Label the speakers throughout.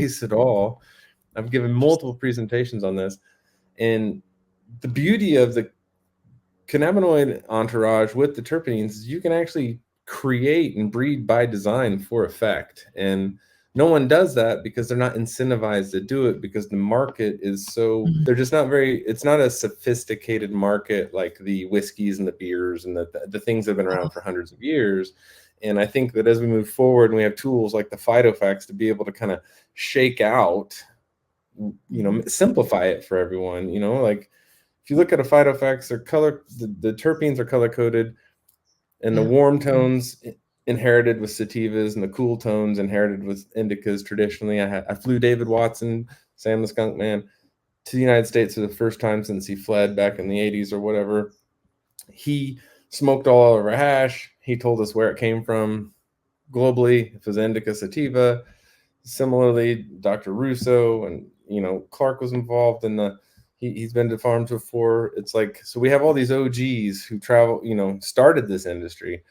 Speaker 1: base at all. I've given multiple presentations on this, and the beauty of the cannabinoid entourage with the terpenes is you can actually create and breed by design for effect. And no one does that because they're not incentivized to do it, because the market is so, they're just not very, it's not a sophisticated market like the whiskeys and the beers and the things that have been around for hundreds of years. And I think that as we move forward and we have tools like the Phytofacts to be able to kind of shake out, simplify it for everyone, like if you look at a Phytofacts, they're the terpenes are color coded, and the warm tones inherited with sativas and the cool tones inherited with indicas. Traditionally, I flew David Watson, Sam the Skunk Man, to the United States for the first time since he fled back in the 80s or whatever. He smoked all over hash. He told us where it came from globally. If it was indica sativa. Similarly, Dr. Russo and Clark was involved in the. He's been to farms before. It's like, so we have all these OGs who travel, started this industry,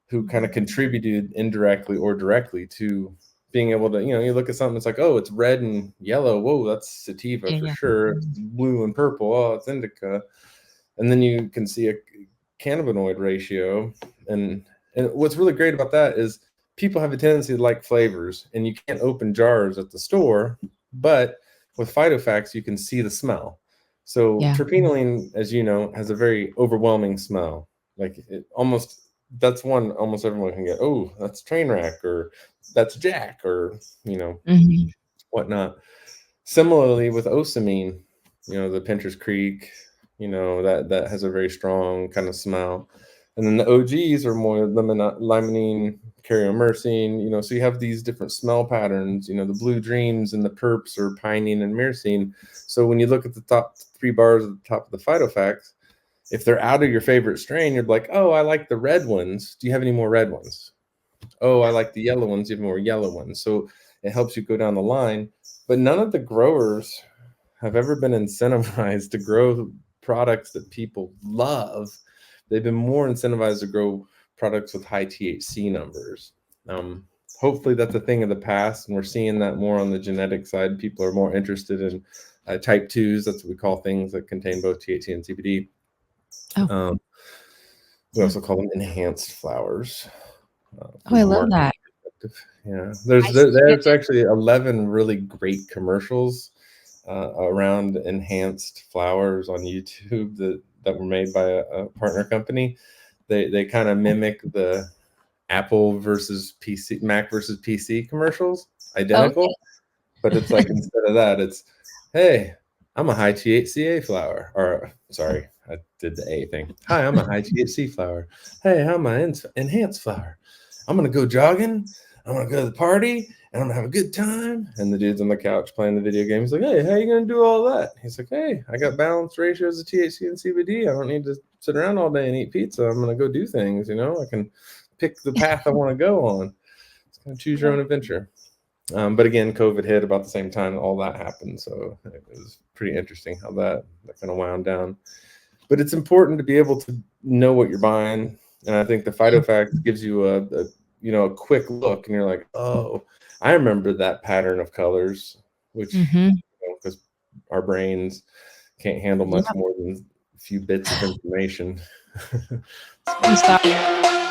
Speaker 1: who kind of contributed indirectly or directly to being able to, you look at something, it's like, oh, it's red and yellow. Whoa, that's sativa for sure. It's blue and purple. Oh, it's indica. And then you can see a cannabinoid ratio. And what's really great about that is people have a tendency to like flavors, and you can't open jars at the store, but with Phytofacts, you can see the smell. So terpenoline, as you know, has a very overwhelming smell. Like that's one almost everyone can get. Oh, that's Trainwreck, or that's Jack, or whatnot. Similarly with osamine, the Pinter's Creek, that has a very strong kind of smell. And then the OGs are more limonene, cariomycin, so you have these different smell patterns, the Blue Dreams and the Perps are pinene and myrcene. So when you look at the top 3 bars at the top of the Phytofacts, if they're out of your favorite strain, you're like, oh, I like the red ones. Do you have any more red ones? Oh, I like the yellow ones. Do you have more yellow ones? So it helps you go down the line. But none of the growers have ever been incentivized to grow products that people love. They've been more incentivized to grow products with high THC numbers. Hopefully that's a thing of the past, and we're seeing that more on the genetic side. People are more interested in type 2s. That's what we call things that contain both THC and CBD. We also call them enhanced flowers.
Speaker 2: I love that.
Speaker 1: Yeah, there's actually 11 really great commercials around enhanced flowers on YouTube that were made by a partner company. They kind of mimic the Apple versus PC, Mac versus PC commercials, identical. But it's like, instead of that, it's, hey, I'm a high THCA flower. Or sorry, I did the A thing. Hi, I'm a high THC flower. Hey, I'm an enhanced flower. I'm gonna go jogging. I'm gonna go to the party, and I'm gonna have a good time. And the dude's on the couch playing the video game. He's like, hey, how you gonna do all that? He's like, hey, I got balanced ratios of THC and CBD. I don't need to sit around all day and eat pizza. I'm gonna go do things. I can pick the path I want to go on. It's kind of choose your own adventure. But again, COVID hit about the same time all that happened. So it was pretty interesting how that kind of wound down. But it's important to be able to know what you're buying. And I think the Phytofacts gives you a quick look, and you're like, oh, I remember that pattern of colors, which, because our brains can't handle much more than a few bits of information.
Speaker 2: Stop.